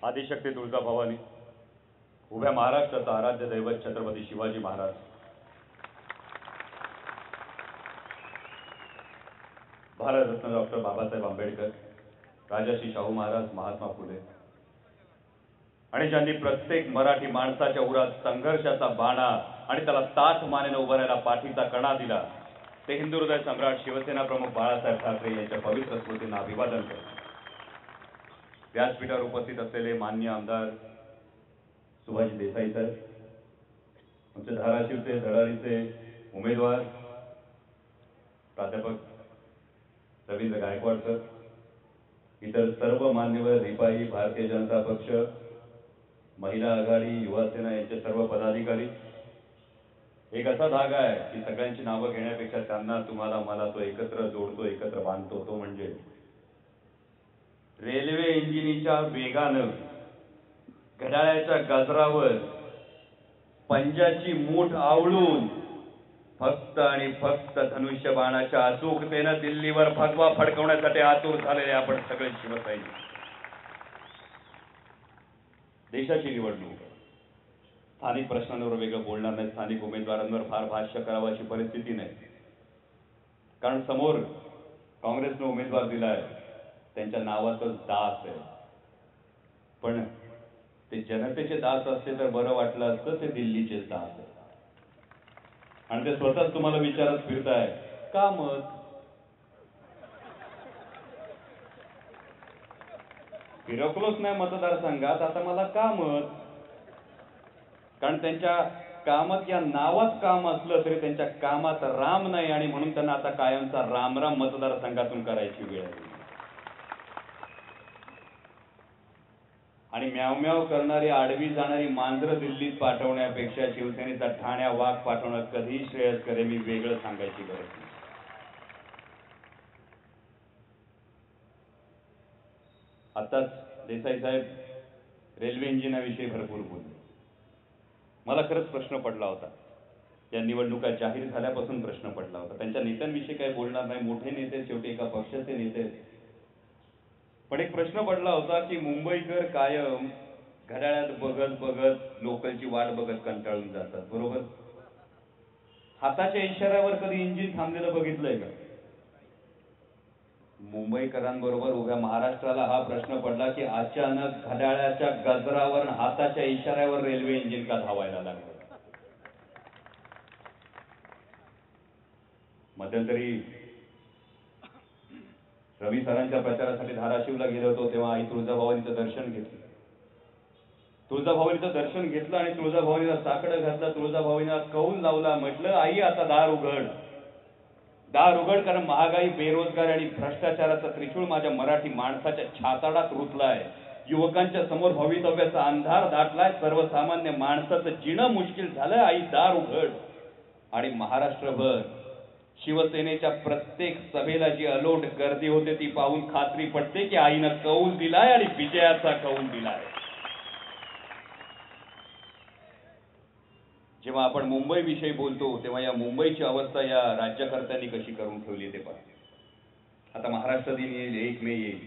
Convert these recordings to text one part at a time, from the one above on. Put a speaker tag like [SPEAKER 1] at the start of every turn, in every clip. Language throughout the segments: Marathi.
[SPEAKER 1] आदिशक्ती तुळजाभवानी, उभ्या महाराष्ट्राचा आराध्य दैवत छत्रपती शिवाजी महाराज, भारतरत्न डॉक्टर बाबासाहेब आंबेडकर, राजर्षी शाहू महाराज, महात्मा फुले आणि ज्यांनी प्रत्येक मराठी माणसाच्या उरात संघर्षाचा बाणा आणि त्याला ताठ मानेने उभं राहायला पाठीचा कणा दिला, ते हिंदू हृदय सम्राट शिवसेना प्रमुख बाळासाहेब ठाकरे यांच्या पवित्र स्मृतींना अभिवादन करतो। व्यासपीठावर उपस्थित असलेले माननीय आमदार सुभाष देसाई साहेब, आमचे धाराशिवचे धडाडीचे उमेदवार प्राध्यापक रवींद्र गायकवाड सर, इतर सर्व मान्यवर, रिपाई, भारतीय जनता पक्ष, महिला आघाडी, युवा सेना यांचे सर्व पदाधिकारी, एक असा धागा आहे की सगळ्यांची नावं घेण्यापेक्षा त्यांना, तुम्हाला, मला तो एकत्र जोडतो, एकत्र बांधतो, तो म्हणजे रेल्वे इंजिनीच्या वेगानं घड्याळाच्या गजरावर पंजाची मूठ आवळून फक्त आणि फक्त धनुष्यबाणाच्या अचूकतेनं दिल्लीवर भगवा फडकवण्यासाठी आतुर झालेले आपण सगळे शिवसैनिक। देशाची निवडणूक, स्थानिक प्रश्नांवर वेगळं बोलणार नाही, स्थानिक उमेदवारांवर फार भाष्य करावं अशी परिस्थिती नाही, कारण समोर काँग्रेसने उमेदवार दिलाय, त्यांच्या नावातच दास आहे, पण ते जनतेचे दास असते तर बरं वाटलं असतं, ते दिल्लीचे दास आहे आणि ते स्वतःच तुम्हाला विचारत फिरताय का मत, फिरकलोच नाही मतदारसंघात, आता मला का मत, कारण त्यांच्या कामात या नावात काम असलं तरी त्यांच्या कामात राम नाही आणि म्हणून त्यांना आता कायमचा रामराम मतदारसंघातून करायची वेळ आहे। आणि म्याव म्याव करणारी, आडवी जाणारी मांजरं दिल्लीत पाठवण्यापेक्षा शिवसेनेचा ठाण्या वाघ पाठवणं कधीही श्रेयस्कर आहे, मी वेगळं सांगायची गरज नाही। आताच देसाई साहेब रेल्वे इंजिनाविषयी भरपूर बोलले, मला खरंच प्रश्न पडला होता, या निवडणुका जाहीर झाल्यापासून प्रश्न पडला होता, त्यांच्या नेत्यांविषयी काही बोलणार नाही, मोठे नेते, शेवटी एका पक्षाचे नेते, पण एक प्रश्न पडला होता की मुंबईकर कायम घड्याळात बघत बघत लोकलची वाट बघत कंटाळून जातात, बरोबर? हाताच्या इशाऱ्यावर कधी इंजिन थांबलेलं बघितलंय का? मुंबईकरांबरोबर उभ्या महाराष्ट्राला हा प्रश्न पडला की अचानक घड्याळाच्या गजरावर, हाताच्या इशाऱ्यावर रेल्वे इंजिन का धावायला लागलं? मध्यंतरी रवी सरांच्या प्रचारासाठी धाराशिवला गेलो होतो, तेव्हा आई तुळजाभवानीचं दर्शन घेतलं, तुळजाभवानीचं दर्शन घेतलं आणि तुळजाभवानीला साकडं घातलं, तुळजाभवानीला कौल लावला, म्हटलं आई आता दार उघड, दार उघड, कारण महागाई, बेरोजगारी आणि भ्रष्टाचाराचा त्रिशूळ माझ्या मराठी माणसाच्या छाताडात रुतलाय, युवकांच्या समोर भवितव्याचा अंधार दाटलाय, सर्वसामान्य माणसाचं जिणं मुश्किल झालंय, आई दार उघड। आणि महाराष्ट्रभर शिवसेनेच्या प्रत्येक सभेला जी अलोट गर्दी होते ती पाहून खात्री पडते की आईनं कौल दिलाय आणि विजयाचा कौल दिलाय। जेव्हा आपण मुंबई विषयी बोलतो तेव्हा या मुंबईची अवस्था या राज्यकर्त्यांनी कशी करून ठेवली ते पहा। आता महाराष्ट्र दिन येईल, 1 मे येईल,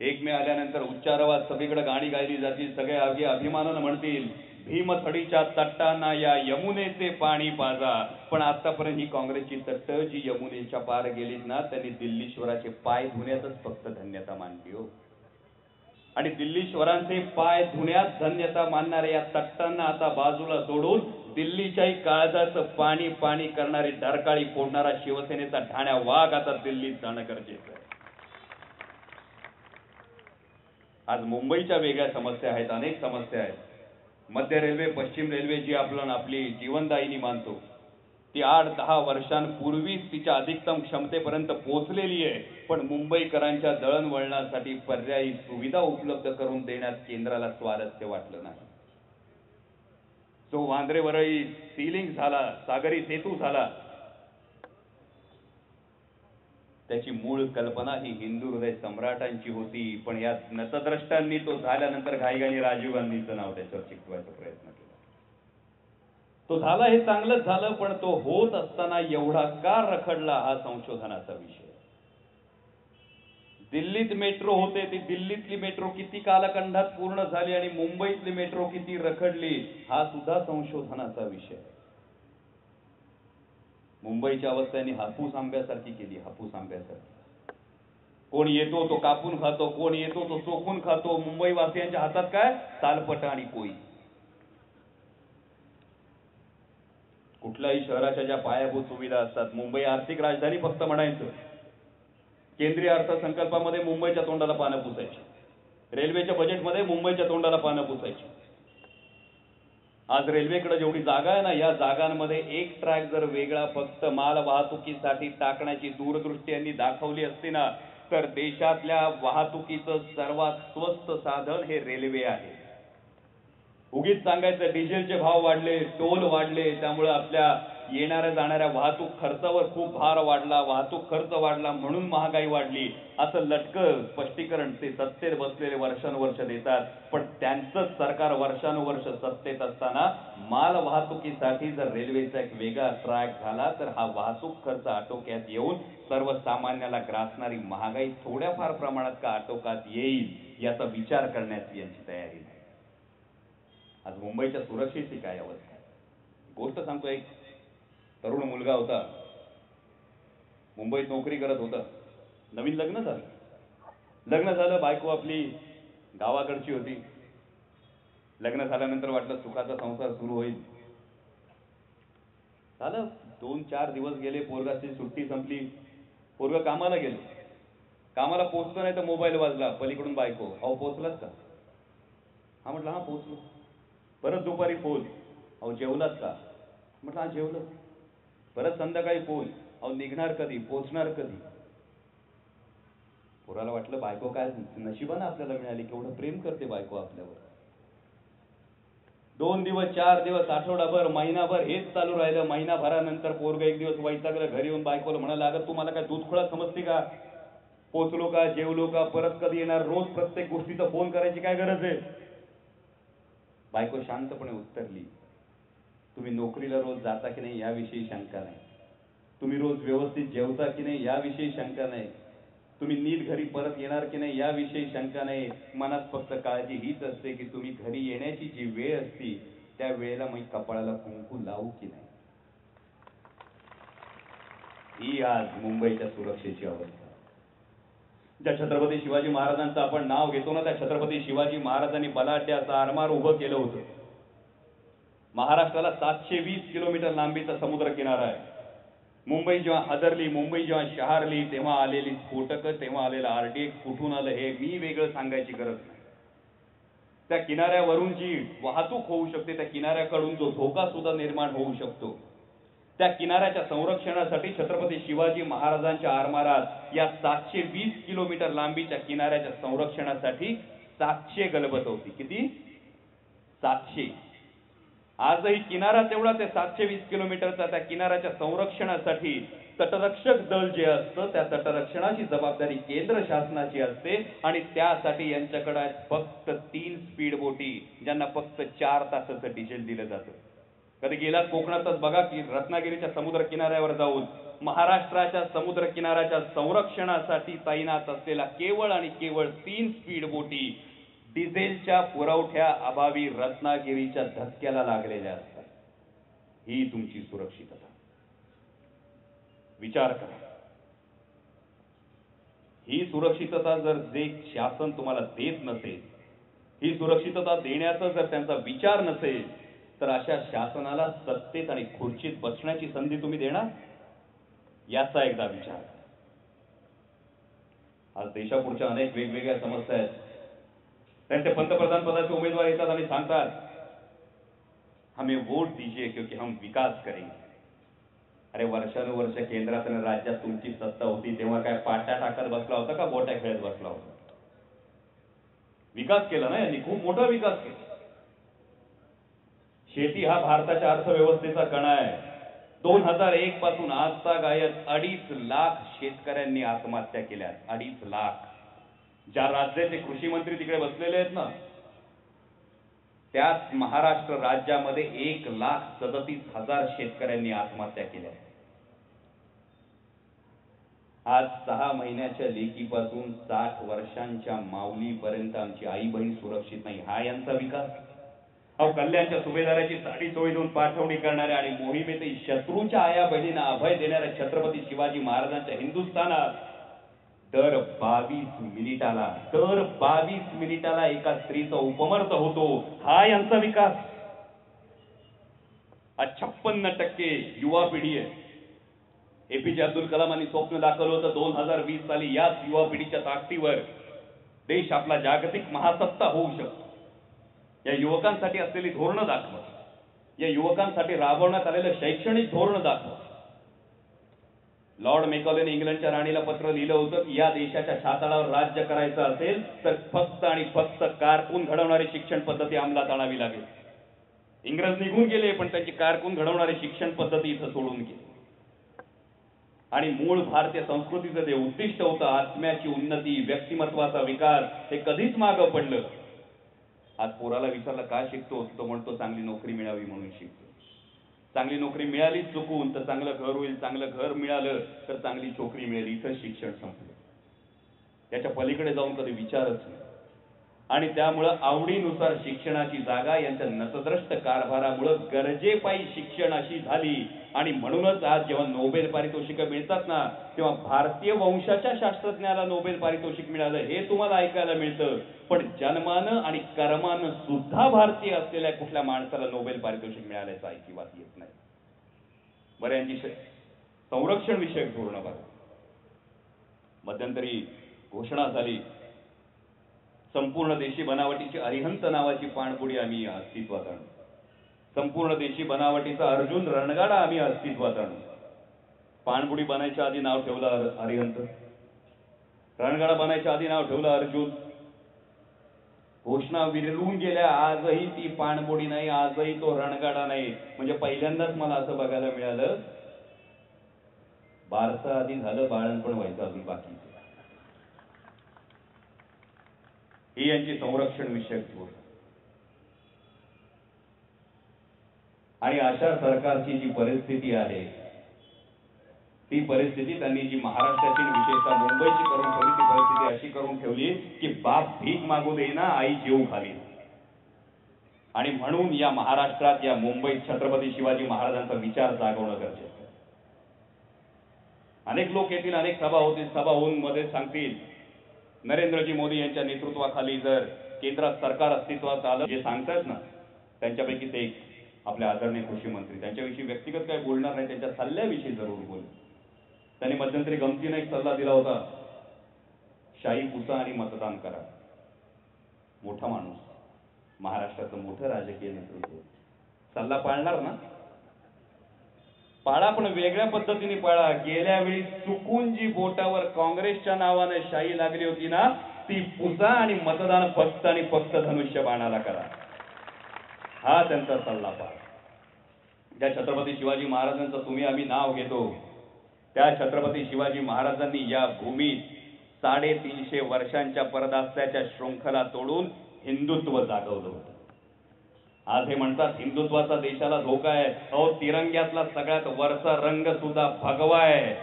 [SPEAKER 1] 1 मे आल्यानंतर उच्चारवाद सगळीकडे गाणी गायली जातील, सगळे अभिमानानं म्हणतील भीमथडीच्या तट्टांना या यमुनेचे पाणी पाजा, पण आतापर्यंत ही काँग्रेसची तट्ट जी यमुनेच्या पार गेलीत ना, त्यांनी दिल्लीश्वराचे पाय धुण्यातच फक्त धन्यता मानली हो। आणि दिल्लीश्वरांचे पाय धुण्यात धन्यता मानणाऱ्या या तट्टांना आता बाजूला सोडून दिल्लीच्याही काळजाचं पाणी पाणी करणारी, डरकाळी फोडणारा शिवसेनेचा ठाण्या वाघ आता दिल्लीत जाणं गरजेचं आहे। आज मुंबईच्या वेगळ्या समस्या आहेत, अनेक समस्या आहेत। मध्य रेल्वे, पश्चिम रेल्वे जी आपली जीवनदायिनी मानतो, ती 8-10 वर्षांपूर्वीच तिच्या अधिकतम क्षमतेपर्यंत पोहोचलेली आहे, पण मुंबईकरांच्या दळणवळणासाठी पर्यायी सुविधा उपलब्ध करून देण्यात केंद्राला स्वारस्य वाटलं नाही। जो वांद्रे वरळी सीलिंग झाला, सागरी सेतू झाला, त्याची मूळ कल्पना ही हिंदू हृदय सम्राटांची होती, पण या नतद्रष्टांनी तो झाल्यानंतर घाईघाई राजीव गांधींचं नाव त्याच्यावर चिकटवायचा प्रयत्न केला। तो झाला हे चांगलंच झालं, पण तो होत असताना एवढा का रखडला हा संशोधनाचा विषय। दिल्लीत मेट्रो होते ती दिल्लीतली मेट्रो किती कालखंडात पूर्ण झाली आणि मुंबईतली मेट्रो किती रखडली हा सुद्धा संशोधनाचा विषय आहे. मुंबईच्या अवस्थेने हापूस आंब्यासारखी केली, हापूस आंब्यासारखी. कोण येतो तो कापून खातो, कोण येतो तो चोखून खातो. मुंबई वासियांच्या हातात काय? सालपट आणि कोई. कुठल्याही शहराच्या ज्या पायाभूत सुविधा असतात, मुंबई आर्थिक राजधानी फक्त म्हणायचं, केंद्रीय अर्थसंकल्पामध्ये मुंबईच्या तोंडाला पानं पुसायची, रेल्वेच्या बजेटमध्ये मुंबईच्या तोंडाला पानं पुसायची. आज रेल्वेकडे जेवढी जागा आहे ना, या जागांमध्ये एक ट्रॅक जर वेगळा फक्त माल वाहतुकीसाठी टाकण्याची दूरदृष्टी यांनी दाखवली असती ना, तर देशातल्या वाहतुकीचं सर्वात स्वस्त साधन हे रेल्वे आहे. उगीच सांगायचं डिझेलचे भाव वाढले, टोल वाढले, त्यामुळे आपल्या येणाऱ्या जाणाऱ्या वाहतूक खर्चावर खूप भार वाढला, वाहतूक खर्च वाढला म्हणून महागाई वाढली, असं लटकं स्पष्टीकरण ते सत्तेत बसलेले वर्षानुवर्ष देतात. पण त्यांचंच सरकार वर्षानुवर्ष सत्तेत असताना माल वाहतुकीसाठी जर रेल्वेचा एक वेगळा ट्रॅक झाला तर हा वाहतूक खर्च आटोक्यात येऊन सर्वसामान्याला ग्रासणारी महागाई थोड्याफार प्रमाणात का आटोक्यात येईल याचा विचार करण्याची यांची तयारी नाही. आज मुंबईच्या सुरक्षेची काय अवस्था आहे? गोष्ट सांगतो. एक तरुण मुलगा होता, मुंबईत नोकरी करत होता, नवीन लग्न झालं, बायको आपली गावाकडची होती. लग्न झाल्यानंतर वाटलं सुखाचा संसार सुरू होईल. झालं 2-4 दिवस गेले, पोरगाची सुट्टी संपली, पोरगा कामाला गेलो. कामाला पोहोचतो नाही तर मोबाईल वाजला, पलीकडून बायको, अहो पोहोचलात का? हा म्हटलं हा पोहोचलो. परत दुपारी फोन, अहो जेवलात का? म्हटलं हा जेवलो. परत संध्याकाळी फोन, अहो निघणार कधी, पोहोचणार कधी? पोराला वाटलं बायको काय नशिबानं आपल्याला मिळाली, केवढं प्रेम करते बायको आपल्यावर. 2 दिवस, 4 दिवस, आठवडाभर, महिनाभर हेच चालू राहिलं. महिनाभरानंतर पोरगा एक दिवस वैतागलं, घरी येऊन बायकोला म्हणाला, अगं तू मला काय दूधखोळा समजते का? पोचलो का, जेवलो का, परत कधी येणार, रोज प्रत्येक गोष्टीचा फोन करायची काय गरज आहे? बायको शांतपणे उत्तरली, तुम्ही नोकरीला रोज जाता की नाही याविषयी शंका नाही, तुम्ही रोज व्यवस्थित जेवता की नाही याविषयी शंका नाही, तुम्ही नीट घरी परत येणार की नाही याविषयी शंका नाही. मनात फक्त काळजी हीच असते की तुम्ही घरी येण्याची जी वेळ असती त्या वेळेला मी कपाळाला कुंकू लावू की नाही. ही आज मुंबईच्या सुरक्षेची अवस्था. ज्या छत्रपती शिवाजी महाराजांचं आपण नाव घेतो ना, त्या छत्रपती शिवाजी महाराजांनी बलाढ्य असं आरमार उभं केलं होतं. महाराष्ट्राला 720 किलोमीटर लांबीचा समुद्र किनारा आहे. मुंबई जेव्हा हादरली, मुंबई जेव्हा शहारली, तेव्हा आलेली स्फोटकं, तेव्हा आलेलं RDX कुठून आलं हे मी वेगळं सांगायची गरज नाही. त्या किनाऱ्यावरून जी वाहतूक होऊ शकते, त्या किनाऱ्याकडून जो धोका सुद्धा निर्माण होऊ शकतो, त्या किनाऱ्याच्या संरक्षणासाठी छत्रपती शिवाजी महाराजांच्या आरमारात या 720 किलोमीटर लांबीच्या किनाऱ्याच्या संरक्षणासाठी 700 गलबत होती. किती? 700. आजही किनारा तेवढा ते 720 किलोमीटरचा. त्या किनाऱ्याच्या संरक्षणासाठी तटरक्षक दल जे असतं त्या तटरक्षणाची जबाबदारी केंद्र शासनाची असते आणि त्यासाठी यांच्याकडे फक्त 3 स्पीड बोटी, ज्यांना फक्त 4 तासाचं डिझेल दिलं जातं. कधी गेलात कोकणातच बघा की रत्नागिरीच्या समुद्र किनाऱ्यावर जाऊन महाराष्ट्राच्या समुद्र किनाऱ्याच्या संरक्षणासाठी तैनात असलेला केवळ आणि केवळ 3 स्पीड बोटी डिझेलच्या पुरवठ्या अभावी रत्नागिरीच्या धक्क्याला लागलेल्या असतात. ही तुमची सुरक्षितता. विचार करा. ही सुरक्षितता जर जे शासन तुम्हाला देत नसेल, ही सुरक्षितता देण्याचा जर त्यांचा विचार नसेल, तर अशा शासनाला सत्तेत आणि खुर्चीत बसण्याची संधी तुम्ही देणार? याचा एकदा विचार करा. आज देशापुढच्या अनेक वेगवेगळ्या समस्या आहेत. त्यांचे पंतप्रधान पदाचे उमेदवार येतात आणि सांगतात, हमें वोट दीजिए क्योंकि हम विकास करेंगे. अरे वर्षानुवर्ष केंद्रात आणि राज्यात तुमची सत्ता होती तेव्हा काय पाट्या टाकत बसला होता का गोट्या खेळत बसला होता? विकास केला ना यांनी, खूप मोठा विकास केला. शेती हा भारताच्या अर्थव्यवस्थेचा कणा आहे. 2001 पासून आजतागायत 2.5 लाख शेतकऱ्यांनी आत्महत्या केल्या. 2.5 लाख. ज्या राज्याचे कृषी मंत्री तिकडे बसलेले आहेत ना, त्याच महाराष्ट्र राज्यामध्ये 1,37,000 शेतकऱ्यांनी आत्महत्या केल्या. आज 6 महिन्याच्या लेकीपासून 60 वर्षांच्या माऊलीपर्यंत आमची आई बहीण सुरक्षित नाही, हा यांचा विकास? अहो, कल्याणच्या सुभेदाराची साडी चोळी देऊन पाठवणी करणाऱ्या आणि मोहिमेतही शत्रूच्या आया बहिणींना अभय देणाऱ्या छत्रपती शिवाजी महाराजांच्या हिंदुस्थानात दर 22 मिनिटाला एका स्त्रीचा उपमर्द होतो, हा यांचा विकास? आज 56% युवा पिढी आहे. एपीजे अब्दुल कलामांनी स्वप्न दाखवलं होतं 2020 साली याच युवा पिढीच्या ताकदीवर देश आपला जागतिक महासत्ता होऊ शकतो. या युवकांसाठी असलेली धोरणं दाखवा, या युवकांसाठी राबवण्यात आलेलं शैक्षणिक धोरण दाखवा. लॉर्ड मेकॉलेने इंग्लंडच्या राणीला पत्र लिहिलं होतं की या देशाच्या छाताडावर राज्य करायचं असेल तर फक्त आणि फक्त कारकून घडवणारी शिक्षण पद्धती अंमलात आणावी लागेल. इंग्रज निघून गेले, पण त्यांची कारकून घडवणारी शिक्षण पद्धती इथं सोडून गेली. आणि मूळ भारतीय संस्कृतीचं जे उद्दिष्ट होतं, आत्म्याची उन्नती, व्यक्तिमत्वाचा विकास, हे कधीच मागं पडलं. आज पोराला विचारलं का शिकतो, तो म्हणतो चांगली नोकरी मिळावी म्हणून शिकतो. चांगली नोकरी मिळाली चुकून तर चांगलं घर होईल, चांगलं घर मिळालं तर चांगली छोकरी मिळेल, इथं शिक्षण संपलं. त्याच्या पलीकडे जाऊन कधी विचारच नाही. आणि त्यामुळं आवडीनुसार शिक्षणाची जागा यांच्या नतद्रष्ट कारभारामुळे गरजेपायी शिक्षण अशी झाली. आणि म्हणूनच आज जेव्हा नोबेल पारितोषिकं मिळतात ना, तेव्हा भारतीय वंशाच्या शास्त्रज्ञाला नोबेल पारितोषिक मिळालं हे तुम्हाला ऐकायला मिळतं, पण जन्मानं आणि कर्मानं सुद्धा भारतीय असलेल्या कुठल्या माणसाला नोबेल पारितोषिक मिळाल्याचं ऐकिवात येत नाही. बरं, यांची संरक्षण विषयक धोरणं बघा. मध्यंतरी घोषणा झाली, संपूर्ण देशी बनावटीची अरिहंत नावाची पाणबुडी आम्ही अस्तित्वात आणू. संपूर्ण देशी बनावटीचा अर्जुन रणगाडा आम्ही अस्तित्वात आणू. पाणबुडी बनायच्या आधी नाव ठेवलं अरिहंत, रणगाडा बनायच्या आधी नाव ठेवलं अर्जुन. घोषणा विरलून गेल्या, आजही ती पाणबुडी नाही, आजही तो रणगाडा नाही. म्हणजे पहिल्यांदाच मला असं बघायला मिळालं, बारसं आधी झालं, बाळणपण व्हायचं अजून बाकी. ही यांची संरक्षण विषयक धोरण. आणि अशा सरकारची जी परिस्थिती आहे, ती परिस्थिती त्यांनी जी महाराष्ट्राची विशेषतः मुंबईची करून ठेवली, ती परिस्थिती अशी करून ठेवली की बाप भीक मागू देईना, आई जेव खाली. आणि म्हणून या महाराष्ट्रात, या मुंबईत छत्रपती शिवाजी महाराजांचा विचार जागवणं गरजेचं आहे. अनेक लोक येतील, अनेक सभा होतील, सभा होऊन मध्ये सांगतील नरेंद्रजी मोदी यांच्या नेतृत्वाखाली जर केंद्रात सरकार अस्तित्वात आलं, जे सांगतात ना त्यांच्यापैकी ते एक आपले आदरणीय कृषी मंत्री, त्यांच्याविषयी व्यक्तिगत काही बोलणार नाही, त्यांच्या सल्ल्याविषयी जरूर बोल. त्यांनी मध्यंतरी गमतीने एक सल्ला दिला होता, शाही पुसा आणि मतदान करा. मोठा माणूस, महाराष्ट्राचं मोठं राजकीय नेतृत्व, सल्ला पाळणार ना? पाळा, पण वेगळ्या पद्धतीने पाळा. गेल्या वेळी चुकून जी बोटावर काँग्रेसच्या नावाने शाही लागली होती ना, ती पुसा आणि मतदान फक्त आणि फक्त धनुष्यबाणाला करा. हा त्यांचा सल्ला पाळा. ज्या छत्रपती शिवाजी महाराजांचं तुम्ही आम्ही नाव घेतो, त्या छत्रपती शिवाजी महाराजांनी या भूमीत 350 वर्षांच्या परदास्याच्या शृंखला तोडून हिंदुत्व जागवलं होतं. आज हे म्हणतात हिंदुत्वाचा देशाला धोका आहे. अहो, तिरंग्यातला सगळ्यात वरचा रंग सुद्धा भगवा आहे.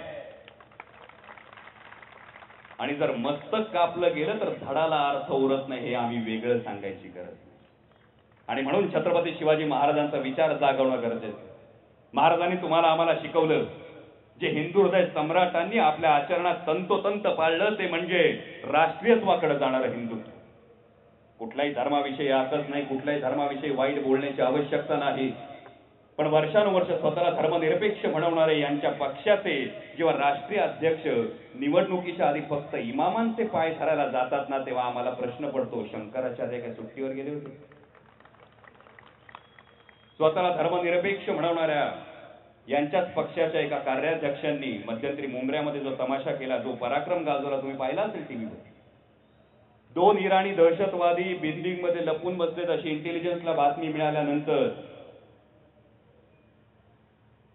[SPEAKER 1] आणि जर मस्तक कापलं गेलं तर धडाला अर्थ उरत नाही, हे आम्ही वेगळं सांगायची गरज नाही. आणि म्हणून छत्रपती शिवाजी महाराजांचा विचार जागवणं गरजेचं. महाराजांनी तुम्हाला आम्हाला शिकवलं, जे हिंदू हृदय सम्राटांनी आपल्या आचरणात तंतोतंत पाळलं, ते म्हणजे राष्ट्रीयत्वाकडे जाणारं हिंदुत्व. कुठल्याही धर्माविषयी आकस नाही, कुठल्याही धर्माविषयी वाईट बोलण्याची आवश्यकता नाही. पण वर्षानुवर्ष स्वतःला धर्मनिरपेक्ष म्हणवणारे यांच्या पक्षाचे जेव्हा राष्ट्रीय अध्यक्ष निवडणुकीच्या आधी फक्त इमामांचे पाय धरायला जातात ना, तेव्हा आम्हाला प्रश्न पडतो, शंकराचार्य काय सुट्टीवर गेले होते? स्वतःला धर्मनिरपेक्ष म्हणवणाऱ्या यांच्याच पक्षाच्या एका कार्याध्यक्षांनी मध्यंतरी मुंबऱ्यामध्ये जो तमाशा केला, जो पराक्रम गाजवला, तुम्ही पाहिला असेल टीव्हीवर. 2 इराणी दहशतवादी बिल्डिंग मध्ये लपून बसलेत अशी इंटेलिजन्सला बातमी मिळाल्यानंतर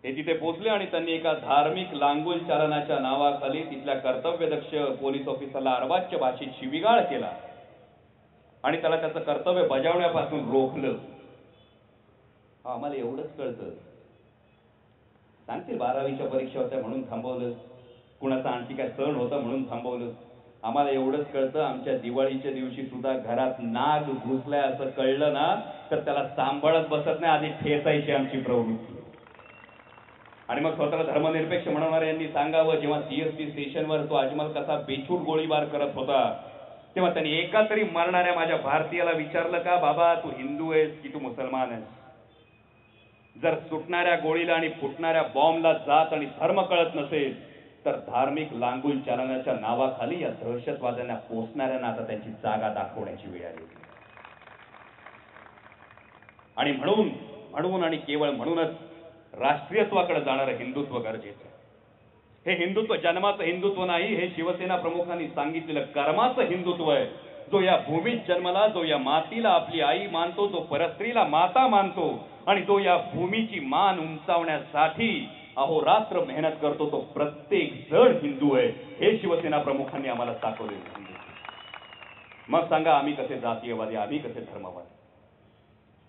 [SPEAKER 1] ते तिथे पोहोचले आणि त्यांनी एका धार्मिक लांगुल चालनाच्या नावाखाली तिथल्या कर्तव्यदक्ष पोलीस ऑफिसरला अर्वाच्य भाषेत शिवीगाळ केला आणि त्याला त्याचं कर्तव्य बजावण्यापासून रोखलं. आम्हाला एवढंच कळतं, सांगतील 12वीच्या परीक्षा होत्या म्हणून थांबवलं. कुणाचा आणखी काय सण होता म्हणून थांबवलं. आम्हाला एवढंच कळतं, आमच्या दिवाळीच्या दिवशी सुद्धा घरात नाग घुसलाय असं कळलं ना तर त्याला सांभाळत बसत नाही, आधी ठेचायची आमची प्रवृत्ती. आणि मग स्वतःला धर्मनिरपेक्ष म्हणणाऱ्या यांनी सांगावं, जेव्हा CST स्टेशनवर तो अजमल कसा बेछूट गोळीबार करत होता तेव्हा त्यांनी एका तरी मरणाऱ्या माझ्या भारतीयाला विचारलं का, बाबा तू हिंदू आहेस की तू मुसलमान आहेस? जर सुटणाऱ्या गोळीला आणि फुटणाऱ्या बॉम्बला जात आणि धर्म कळत नसेल तर धार्मिक लांगुल चालनाच्या नावाखाली या दहशतवाद्यांना पोचणाऱ्यांना आता त्यांची जागा दाखवण्याची वेळ आली. आणि म्हणून आणि केवळ म्हणूनच राष्ट्रीयत्वाकडे जाणारं हिंदुत्व गरजेचं आहे. हे हिंदुत्व जन्माचं हिंदुत्व नाही, हे शिवसेना प्रमुखांनी सांगितलेलं कर्माचं हिंदुत्व आहे. जो या भूमीत जन्मला, जो या मातीला आपली आई मानतो, जो परस्त्रीला माता मानतो आणि जो या भूमीची मान उंचावण्यासाठी अहोरात्र मेहनत करतो, तो प्रत्येक जण हिंदू आहे. हे शिवसेना प्रमुखांनी आम्हाला दाखवले. मग सांगा आम्ही कसे जातीयवादी, आम्ही कसे धर्मवादी?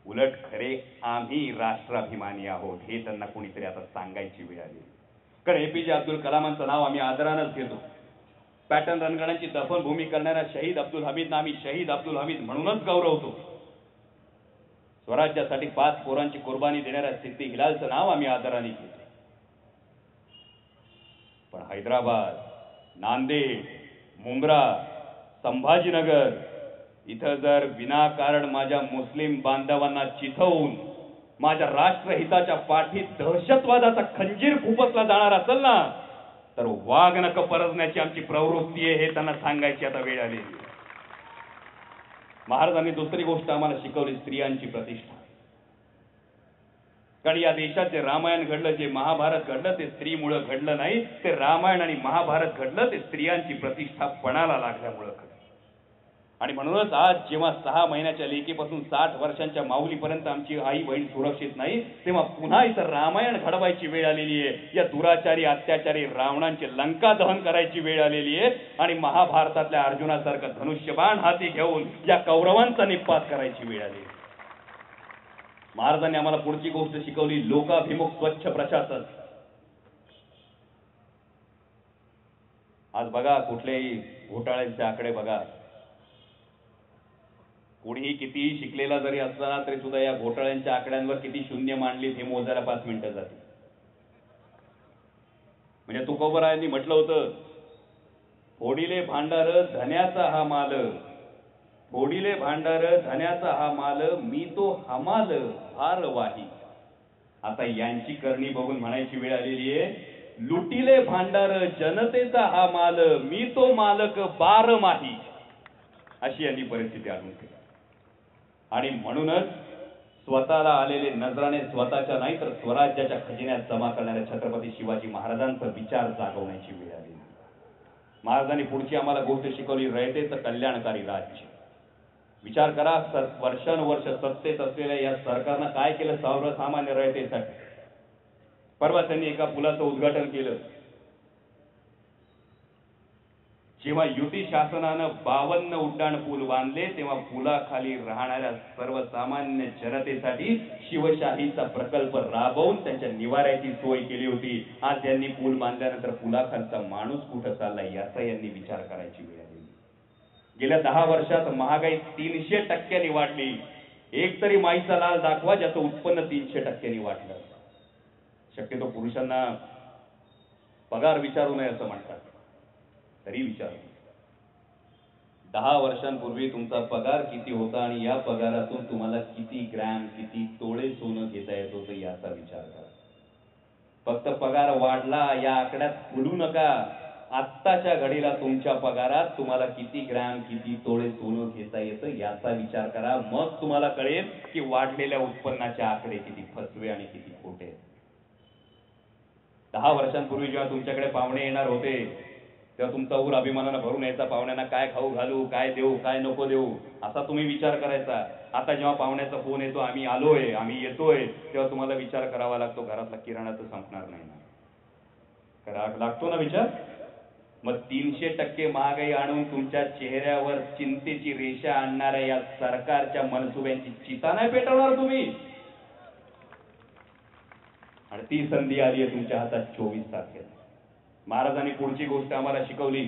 [SPEAKER 1] उलट खरे आम्ही राष्ट्राभिमानी आहोत हे त्यांना कोणीतरी आता सांगायची वेळ आली. कारण APJ अब्दुल कलामांचं नाव आम्ही आदरानंच घेतो. पॅटर्न रणगाडांची दफनभूमी करणाऱ्या शहीद अब्दुल हमीदना आम्ही शहीद अब्दुल हमीद म्हणूनच गौरवतो. स्वराज्यासाठी 5 पोरांची कुर्बानी देणाऱ्या सिद्दी हिलालचं नाव आम्ही आदराने घेतो. पण हैदराबाद, नांदेड, मुंब्रा, संभाजीनगर इथं जर विनाकारण माझ्या मुस्लिम बांधवांना चिथवून माझ्या राष्ट्रहिताच्या पाठीत दहशतवादाचा खंजीर खुपसला जाणार असेल ना तर वाघनख परजण्याची आमची प्रवृत्ती आहे हे त्यांना सांगायची आता वेळ आली. महाराजांनी दुसरी गोष्ट आम्हाला शिकवली, स्त्रियांची प्रतिष्ठा. कारण या देशात जे रामायण घडलं, जे महाभारत घडलं ते स्त्रीमुळे घडलं नाही, ते रामायण आणि महाभारत घडलं ते स्त्रियांची प्रतिष्ठा पणाला लागल्यामुळे घडलं. आणि म्हणूनच आज जेव्हा 6 महिन्याच्या लेकीपासून 60 वर्षांच्या माऊलीपर्यंत आमची आई बहीण सुरक्षित नाही, तेव्हा पुन्हा इथं रामायण घडवायची वेळ आलेली आहे. या दुराचारी अत्याचारी रावणांचे लंका दहन करायची वेळ आलेली आहे आणि महाभारतातल्या अर्जुनासारखं धनुष्यबाण हाती घेऊन या कौरवांचा निपात करायची वेळ आली. महाराजांनी आम्हाला पुढची गोष्ट शिकवली, लोकाभिमुख स्वच्छ प्रशासन. आज बघा कुठलेही घोटाळ्यांचे आकडे बघा, कोणीही कितीही शिकलेला जरी असला तरी सुद्धा या घोटाळ्यांच्या आकड्यांवर किती शून्य मांडली हे मोजायला 5 मिनिटं जातील. म्हणजे तुकोबरायांनी म्हटलं होतं, फोडिले भांडार धन्याचा हा माल, फोडिले भांडार धन्याचा हा माल, मी तो हमाल भार वाही. आता यांची करणी बघून म्हणायची वेळ आलेली आहे, लुटिले भांडार जनतेचा हा माल, मी तो मालक बारमाही. अशी यांनी परिस्थिती आणून ठेवली. आणि म्हणूनच स्वतःला आलेले नजराने स्वतःच्या नाही तर स्वराज्याच्या खजिन्यात जमा करणाऱ्या छत्रपती शिवाजी महाराजांचा विचार जागवण्याची वेळ आली. महाराजांनी पुढची आम्हाला गोष्ट शिकवली, रयतेचं कल्याणकारी राज्य. विचार करा, वर्षानुवर्ष सत्तेत असलेल्या या सरकारनं काय केलं सर्वसामान्य रयतेसाठी. परवा त्यांनी एका पुलाचं उद्घाटन केलं. जेव्हा युती शासनानं 52 उड्डाण पूल बांधले तेव्हा पुलाखाली राहणाऱ्या सर्वसामान्य जनतेसाठी शिवशाहीचा प्रकल्प राबवून त्यांच्या निवाऱ्याची सोय केली होती. आज यांनी पूल बांधल्यानंतर पुलाखालचा माणूस कुठं चाललाय याचा यांनी विचार करायची वेळ आली. गेल्या 10 वर्षात महागाई 300% वाढली. एक तरी माईचा लाल दाखवा ज्याचं उत्पन्न 300% वाढलं. शक्यतो पुरुषांना पगार विचारू नये असं म्हणतात, तरी विचार. 10 वर्षांपूर्वी तुमचा पगार किती होता आणि या पगारातून तुम्हाला किती ग्रॅम किती तोळे सोनं घेता येत होतं याचा विचार करा. फक्त पगार वाढला या आकड्यात फुलू नका. आत्ताच्या घडीला तुमच्या पगारात तुम्हाला किती ग्रॅम किती तोळे सोनं घेता येतं याचा विचार करा. मग तुम्हाला कळेल की वाढलेल्या उत्पन्नाचे आकडे किती फसवे आणि किती खोटे. 10 वर्षांपूर्वी जेव्हा तुमच्याकडे पाहुणे येणार होते तेव्हा तुमचा ऊर अभिमानानं भरून यायचा. पाहुण्यांना काय खाऊ घालू, काय देऊ, काय नको देऊ असा तुम्ही विचार करायचा. आता जेव्हा पाहुण्याचा फोन येतो आम्ही आलोय आम्ही येतोय तेव्हा तुम्हाला विचार करावा लागतो, घरातला किराणा तर संपणार नाही ना. करावा लागतो ना विचार. मग 300% महागाई आणून तुमच्या चेहऱ्यावर चिंतेची रेषा आणणाऱ्या या सरकारच्या मनसुब्यांची चिता नाही पेटवणार तुम्ही. आणि ती संधी आली आहे तुमच्या हातात 24 तारखेला. महाराजांनी पुढची गोष्ट आम्हाला शिकवली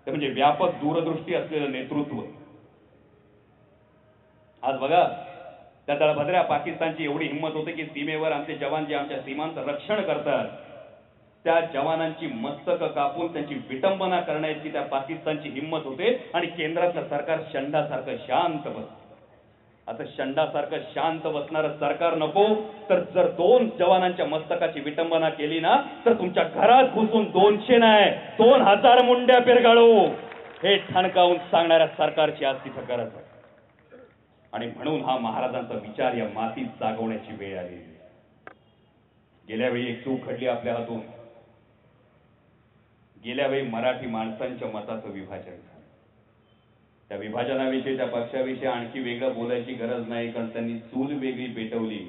[SPEAKER 1] ते म्हणजे व्यापक दूरदृष्टी असलेलं नेतृत्व. आज बघा त्या दळभद्र्या पाकिस्तानची एवढी हिंमत होते की सीमेवर आमचे जवान जे आमच्या सीमांचं रक्षण करतात त्या जवानांची मस्तक कापून त्यांची विटंबना करण्याची त्या पाकिस्तानची हिंमत होते आणि केंद्रातलं सरकार शंडासारखं शांत बसतं. असं शंडासारखं शांत बसणारं सरकार नको तर जर 2 जवानांच्या मस्तकाची विटंबना केली ना तर तुमच्या घरात घुसून 200 नाही 2000 मुंड्या पेरगाळू हे ठणकावून सांगणाऱ्या सरकारची आज तिथं गरज आहे. आणि म्हणून हा महाराजांचा विचार या मातीत जागवण्याची वेळ आली. गेल्या वेळी एक चूक घडली आपल्या हातून. गेल्या वेळी मराठी माणसांच्या मताचं विभाजन झालं. त्या विभाजनाविषयी त्या पक्षाविषयी आणखी वेगळं बोलायची गरज नाही कारण त्यांनी चूल वेगळी पेटवली.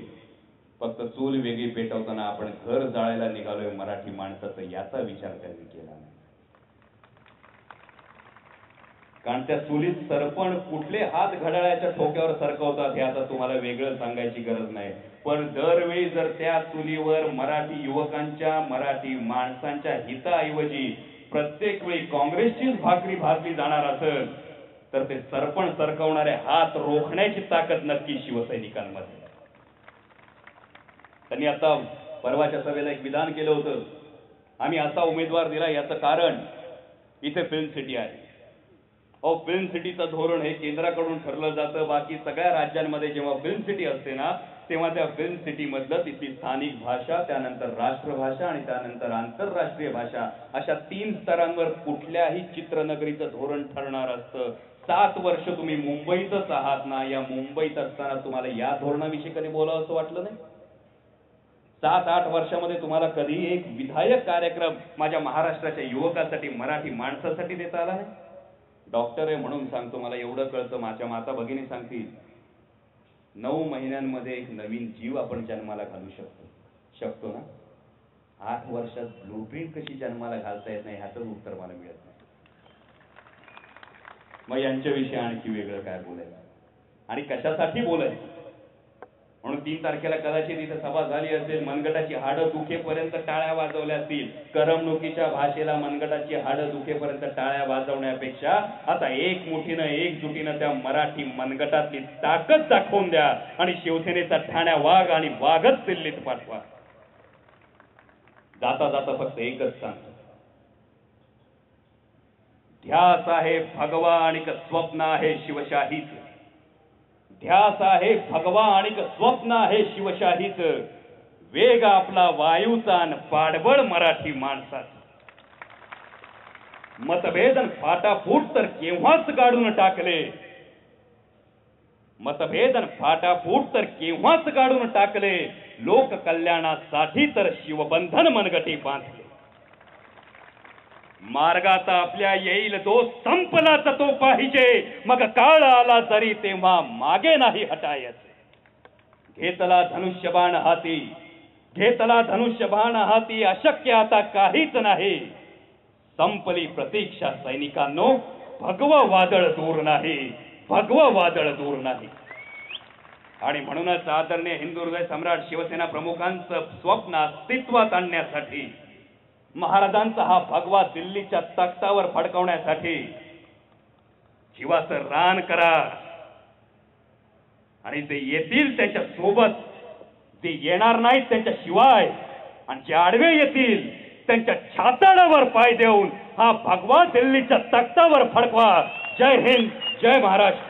[SPEAKER 1] फक्त चूल वेगळी पेटवताना आपण घर जाळायला निघालोय मराठी माणसाचं याचा विचार त्यांनी केला नाही. कारण त्या चुलीत सरपण कुठले हात घड्याळाच्या ठोक्यावर सरकवतात हे आता तुम्हाला वेगळं सांगायची गरज नाही. पण दरवेळी जर त्या चुलीवर मराठी युवकांच्या मराठी माणसांच्या हिताऐवजी प्रत्येक वेळी काँग्रेसचीच भाकरी भाजली जाणार असेल तर ते सरपण सरकवणारे हात रोखण्याची ताकद नक्की शिवसैनिकांमध्ये. त्यांनी आता परवाच्या सभेला एक विधान केलं होतं. आम्ही असा उमेदवार दिला याचं कारण इथे फिल्म सिटी आहे. फिल्म सिटीचं धोरण हे केंद्राकडून ठरलं जातं. बाकी सगळ्या राज्यांमध्ये जेव्हा फिल्म सिटी असते ना तेव्हा त्या फिल्म सिटी मधलं तिथली स्थानिक भाषा त्यानंतर राष्ट्रभाषा आणि त्यानंतर आंतरराष्ट्रीय भाषा अशा 3 स्तरांवर कुठल्याही चित्रनगरीचं धोरण ठरणार असतं. 7 वर्ष तुम्ही मुंबईतच आहात ना या मुंबईत असताना तुम्हाला या धोरणाविषयी कधी बोलावं असं वाटलं नाही. 7-8 वर्षामध्ये तुम्हाला कधी एक विधायक कार्यक्रम माझ्या महाराष्ट्राच्या युवकांसाठी मराठी माणसासाठी देता आला नाही. डॉक्टर आहे म्हणून सांगतो मला एवढं कळतं. माझ्या माता भगिनी सांगतील 9 महिन्यांमध्ये एक नवीन जीव आपण जन्माला घालू शकतो ना. 8 वर्षात ब्लूप्रिंट कशी जन्माला घालता येत नाही ह्याचं उत्तर मला मिळत नाही. मग यांच्याविषयी आणखी वेगळं काय बोलायचं आणि कशासाठी बोलायचं. म्हणून 3 तारखेला कदाचित इथे सभा झाली असेल. मनगटाची हाडं दुखेपर्यंत टाळ्या वाजवल्या असतील. करमणुकीच्या भाषेला मनगटाची हाडं दुखेपर्यंत टाळ्या वाजवण्यापेक्षा आता एकमुठीनं एकजुटीनं त्या मराठी मनगटातली ताकद दाखवून द्या आणि शिवसेनेचा ठाण्या वाघ आणि वाघच दिल्लीत पाठवा. जाता जाता फक्त एकच सांगतो. ध्यास आहे भगवा आणि स्वप्न आहे शिवशाहीच. ध्यास आहे भगवा आणि स्वप्न आहे शिवशाहीच. वेग आपला वायूचा आणि पाडबळ मराठी माणसाचा. मतभेद फाटाफूट तर केव्हाच काढून टाकले. मतभेद फाटाफूट तर केव्हाच काढून टाकले. लोक कल्याणासाठी तर शिवबंधन मनगटी बांधले. मार्गाचा आपल्या येईल तो संपला तर तो पाहिजे. मग काळ आला तरी तेव्हा मागे नाही हटायचे. घेतला धनुष्यबाण हाती घेतला धनुष्यबाण हाती अशक्य आता काहीच नाही. संपली प्रतीक्षा सैनिकांनो भगवं वादळ दूर नाही. भगवं वादळ दूर नाही. आणि म्हणूनच आदरणीय हिंदू हृदय सम्राट शिवसेना प्रमुखांचं स्वप्न अस्तित्वात आणण्यासाठी महाराजांचा हा भगवा दिल्लीच्या तख्तावर फडकवण्यासाठी जीवाचं रान करा. आणि ते येतील त्याच्या सोबत ते येणार नाहीत त्यांच्या शिवाय आणि जे आडवे येतील त्यांच्या छाताडावर पाय देऊन हा भगवा दिल्लीच्या तख्तावर फडकवा. जय हिंद जय महाराष्ट्र.